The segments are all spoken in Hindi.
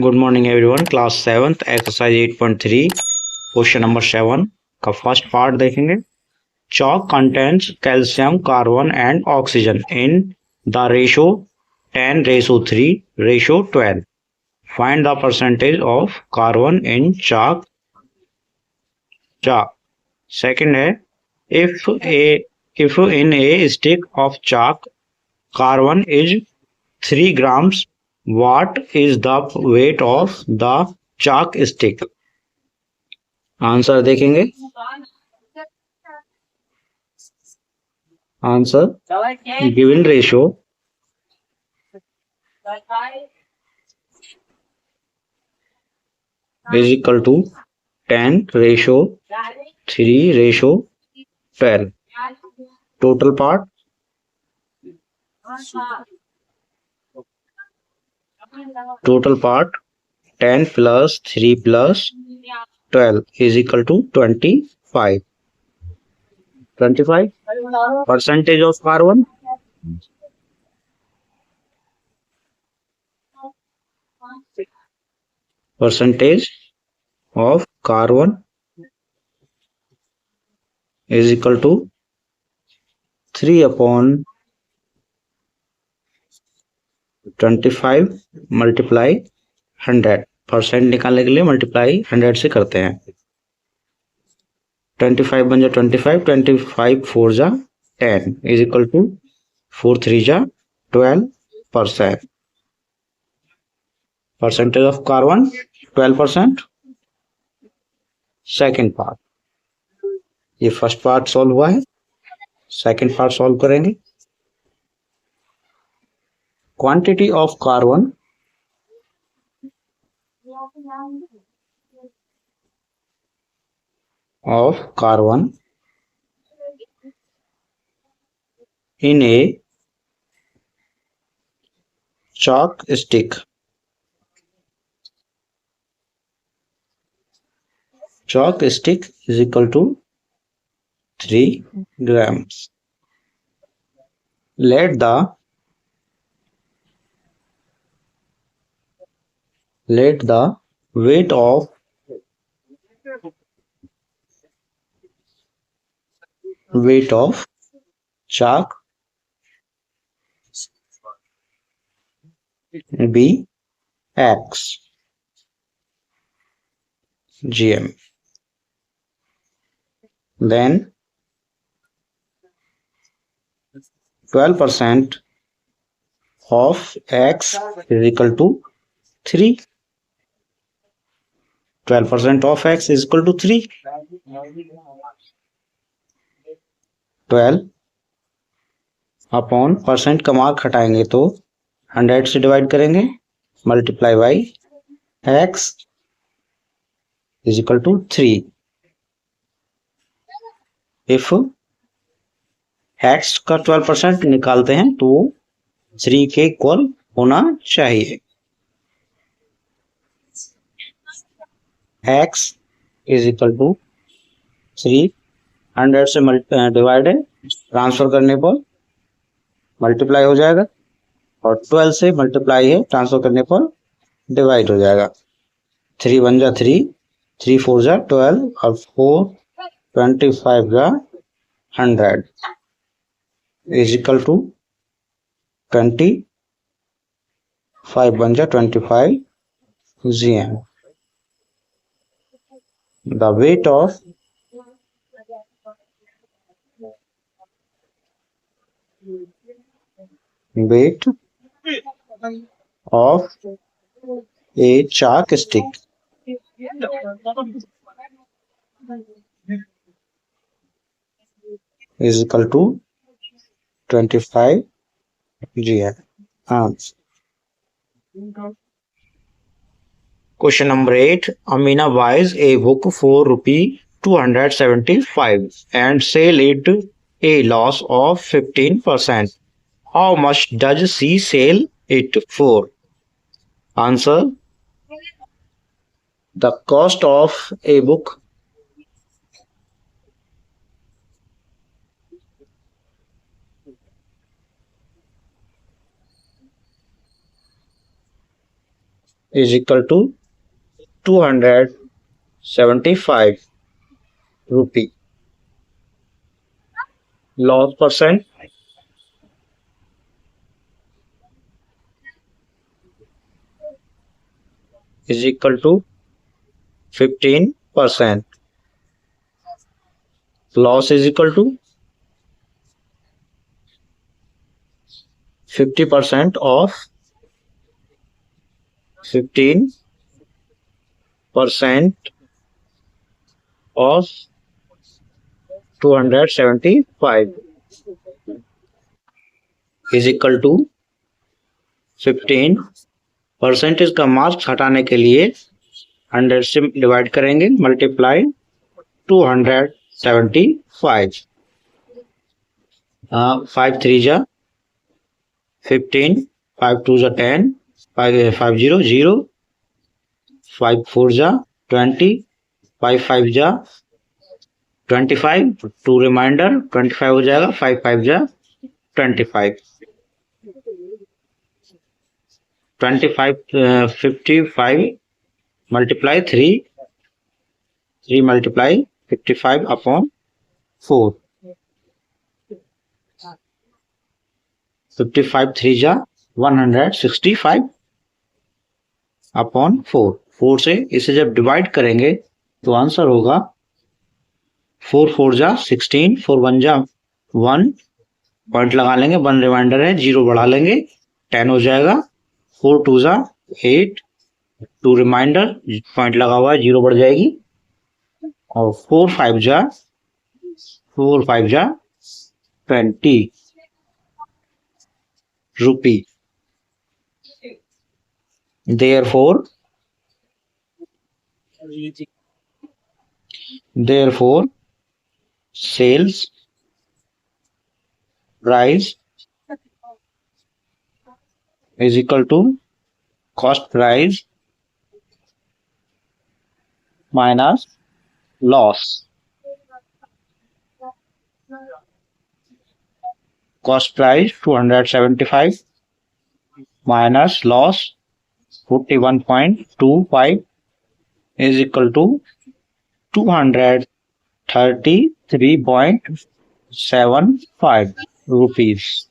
Good morning everyone. Class 7th exercise 8.3 question number 7 का फर्स्ट पार्ट देखेंगे। chalk contains calcium, carbon and oxygen in the ratio 10:3:12. Find the percentage of carbon in chalk. Second है, if in a stick of chalk carbon is 3 grams, what is the weight of the chalk stick? Answer देखेंगे। Answer given ratio is equal to 10:3:12. Total part total part 10 plus 3 plus 12 is equal to 25. 25 percentage of carbon. Percentage of carbon is equal to 3/25 multiply 100. Percent निकालने के लिए मल्टीप्लाई 100 से करते हैं। 25 बन जा 25, 25 4 जा 10 is equal to 4 3 जा 12%. Percentage of carbon 12%. Second part, ये फर्स्ट पार्ट सॉल्व हुआ है, सेकेंड पार्ट सॉल्व करेंगे। Quantity of carbon in a chalk stick. Chalk stick is equal to 3 grams. Let the weight of chalk be X gm. Then 12% of X is equal to 3. 12% of X is equal to 3. 12 upon percent का मार्क हटाएंगे तो 100 से डिवाइड करेंगे, multiply by X is equal to 3. If X का 12% निकालते हैं तो 3 के इक्वल होना चाहिए। X इज इक्वल टू 3, 100 से डिवाइड है, ट्रांसफर करने पर मल्टीप्लाई हो जाएगा, और 12 से मल्टीप्लाई है, ट्रांसफर करने पर डिवाइड हो जाएगा। 3 1 जा 3, 3 4 जा 12 और 4 25 जा 100 इज इक्वल टू 25 बन जा 25 gm. The weight of a chalk stick is equal to 25 gm. Question number 8. Amina buys a book for ₹275 and sell it a loss of 15%. How much does she sell it for? Answer. The cost of a book is equal to 275 rupee. Loss percent is equal to 15%. Loss is equal to 50% of 15% of 275 is equal to 15। Percentage का मार्क्स हटाने के लिए 100 से डिवाइड करेंगे, मल्टीप्लाई 275। 5 3 जा 15, 5 2 जा 10, 5 0 0, 5 4 जा 20, 5 5 जा 25, 2 रिमाइंडर 25 हो जाएगा, 5 5 जा 25, 55 मल्टीप्लाई 3 मल्टीप्लाई 55 अपॉन 4, 55 3 जा 165 अपॉन 4 से इसे जब डिवाइड करेंगे तो आंसर होगा 4 4 जा 16, 4 1 जा 1, पॉइंट लगा लेंगे, 1 रिमाइंडर है, 0 बढ़ा लेंगे, 10 हो जाएगा, 4 2 जा 8, 2 रिमाइंडर, पॉइंट लगा हुआ है, 0 बढ़ जाएगी, और 4 5 जा 20 rupee. Therefore sales price is equal to cost price minus loss. Cost price 275 minus loss 41.25 is equal to 233.75 rupees.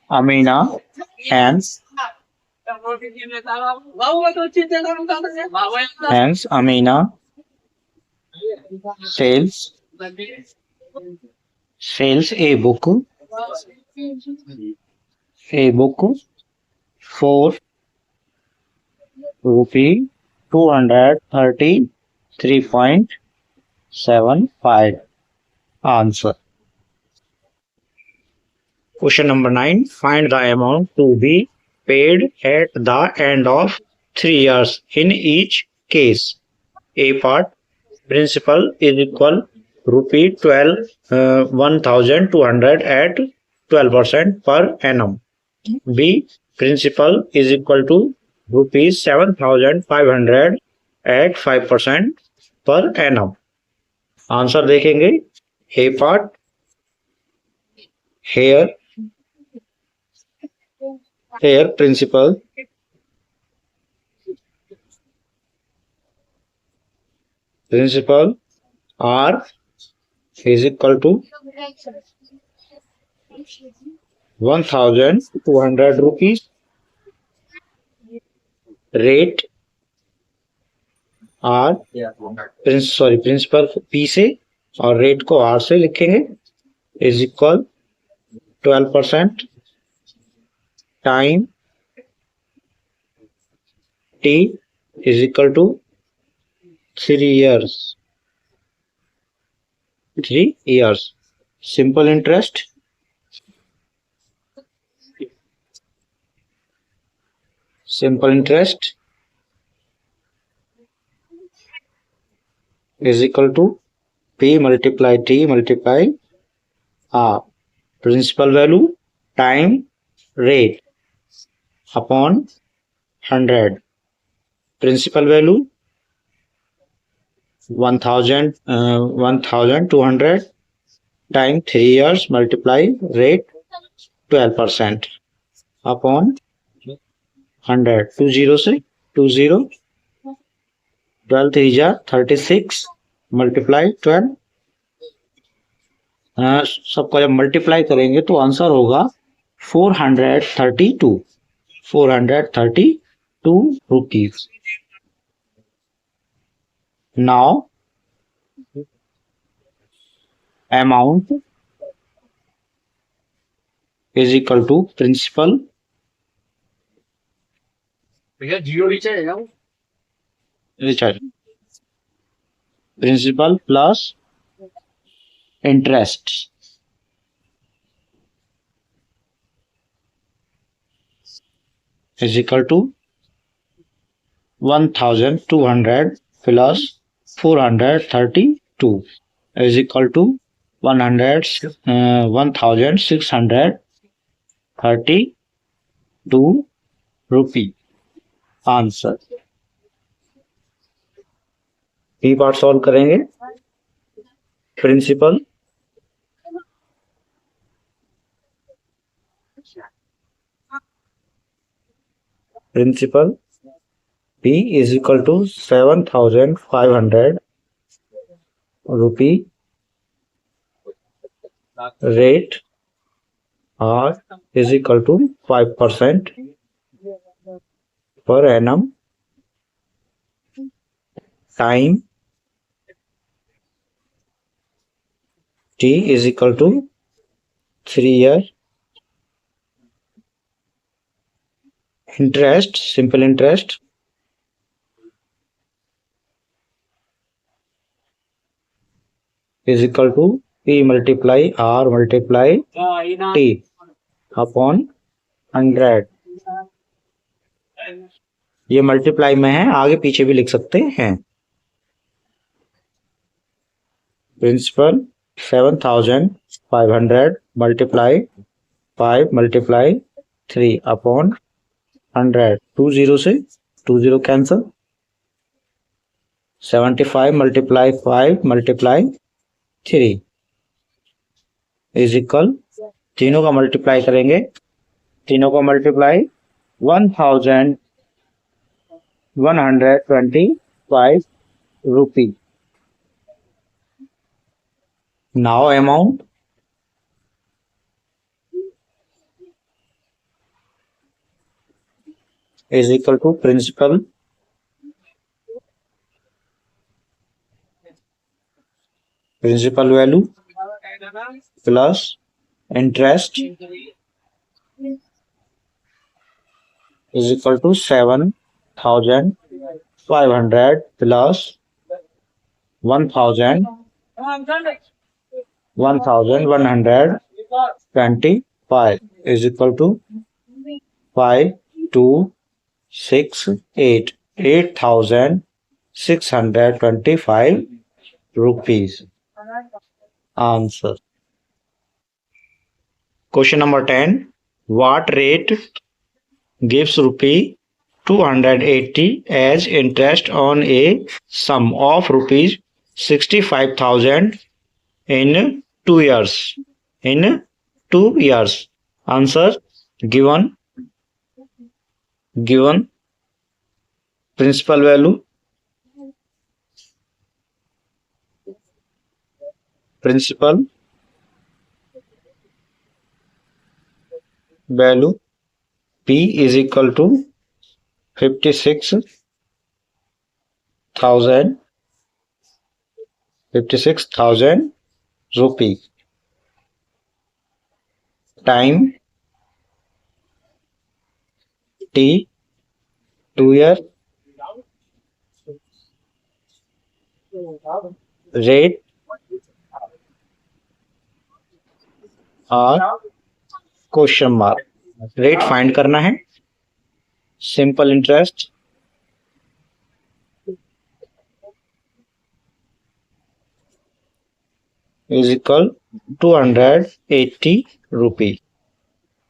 Amina hence Amina sells a book for rupee 233.75. Answer. Question number 9. Find the amount to be paid at the end of 3 years in each case. A part, principal is equal rupee 1,200 at 12% per annum. B, principal is equal to rupees 7,500 at 5% per annum. Answer देखेंगे. A part, here principal R is equal to 1,200 rupees. Rate R principal P से और रेट को R से लिखेंगे, is equal 12%, time T is equal to 3 years. Simple interest is equal to P multiply T multiply R. Principal value time rate upon 100. Principal value 1,200 time 3 years multiply rate 12% upon 100, 20 से 20, 12 3 जा 36 मल्टीप्लाई 12। सबका जब मल्टीप्लाई करेंगे तो आंसर होगा 432 rupees. Now amount is equal to principal भैया जियो रिचार्ज है ना वो? Recharge principal plus interest is equal to 1200 plus 432 is equal to 1632 rupee. Answer B part solve करेंगे। Principal P is equal to 7,500 rupee, rate R is equal to 5% per annum, time T is equal to 3 years, interest, simple interest is equal to P multiply R multiply T upon 100। ये मल्टीप्लाई में है, आगे पीछे भी लिख सकते हैं। प्रिंसिपल 7,500 मल्टीप्लाई 5 मल्टीप्लाई 3 अपॉन 100, 20 से 20 cancel, 75 multiply 5 multiply 3 is equal, तीनों का मल्टीप्लाई करेंगे, तीनों का multiply 1125 rupee. Now amount is equal to principal value plus interest is equal to 7,500 plus 1,125 is equal to 5268, 8,625 rupees। Answer. Question number 10. What rate gives rupee 280 as interest on a sum of rupees 65,000 in 2 years? In 2 years. Answer given. Principal value P is equal to 56,000 rupee. Time T 2 years. Rate और क्वेश्चन मार्क। रेट फाइंड करना है। Simple interest is equal 280 rupee.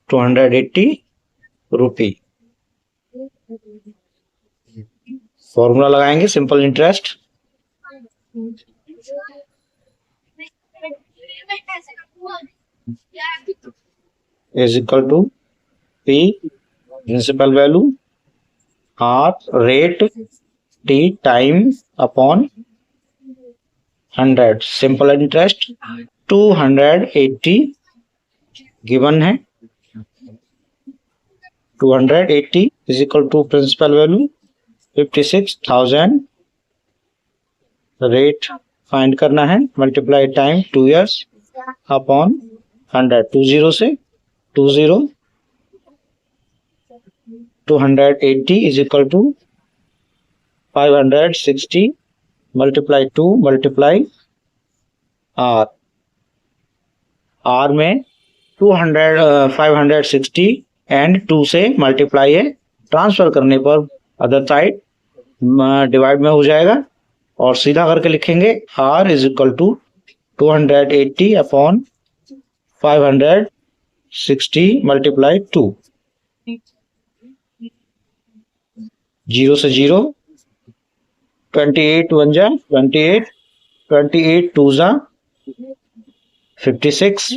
280 rupee. Formula लगाएंगे simple interest is equal to P principal value R rate T time upon 100 simple interest 280 given है 280 is equal to principal value 56,000 rate find करना है मल्टीप्लाई टाइम 2 years अपॉन 100 20 से 20 280 is equal to 560 multiply 2 multiply R R में 560 एंड 2 से मल्टीप्लाई है ट्रांसफर करने पर अदर साइड डिवाइड में हो जाएगा और सीधा करके लिखेंगे r is equal to 280 upon 560 multiply 2 0 से 0 28 1 जा 28 28 2 जा 56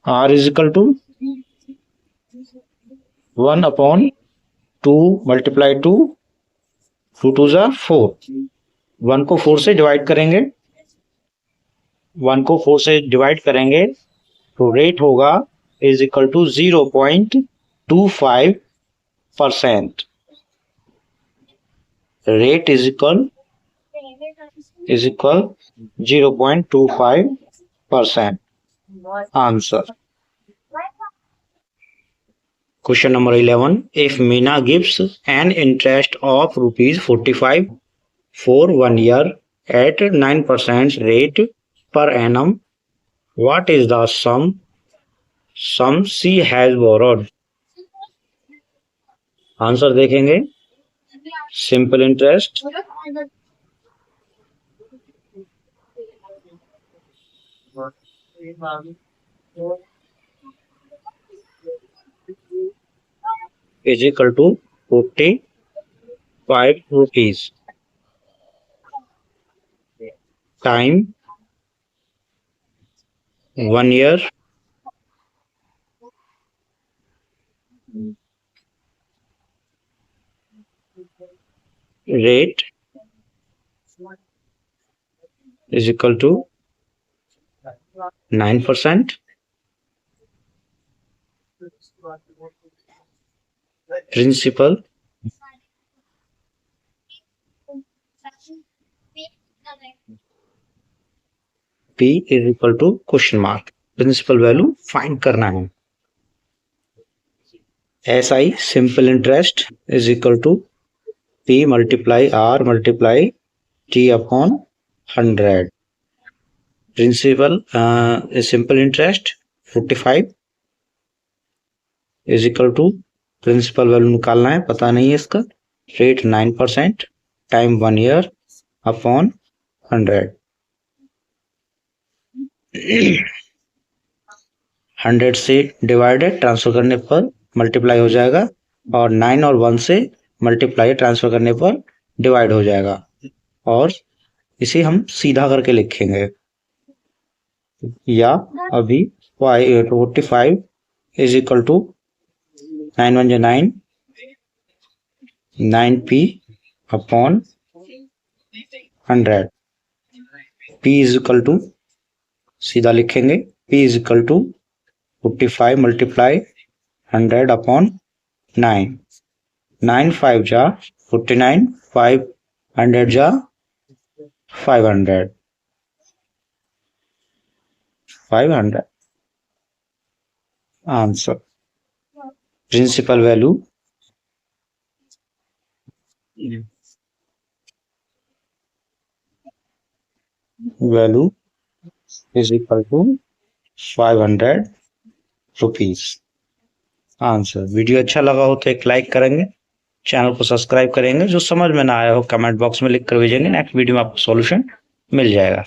r is equal to 1 upon 2 multiply 2 2 2 जा 4 1 को 4 से डिवाइड करेंगे 1 को 4 से डिवाइड करेंगे तो रेट होगा is equal to 0.25%। Rate is equal 0.25%। Answer question number 11 if Meena gives an interest of ₹45 for 1 year at 9% rate per annum, what is the sum she has borrowed? Answer देखेंगे simple interest is equal to 45 rupees time 1 year rate is equal to 9%. Principal P is equal to question mark principal value find करना है SI simple interest is equal to P multiply R multiply T upon 100 principal simple interest 45 is equal to principal value निकालना है पता नहीं है इसका रेट 9% टाइम 1 ईयर अपॉन 100 100 से डिवाइडेड ट्रांसफर करने पर मल्टीप्लाई हो जाएगा और 9 और 1 से मल्टीप्लाई ट्रांसफर करने पर डिवाइड हो जाएगा और इसे हम सीधा करके लिखेंगे या अभी 45 इज इक्वल टू 9 1 जा 9 9p upon 100 p is equal to सीधा लिखेंगे p is equal to 45 multiply 100 upon 9 9 5 जा 49 500 जा 500 answer principal value is equal to 500 rupees answer. Video अच्छा लगा हो तो एक लाइक करेंगे, चैनल को सब्सक्राइब करेंगे, जो समझ में ना आया हो कमेंट बॉक्स में लिख कर भेजेंगे, नेक्स्ट वीडियो में आपको सॉल्यूशन मिल जाएगा।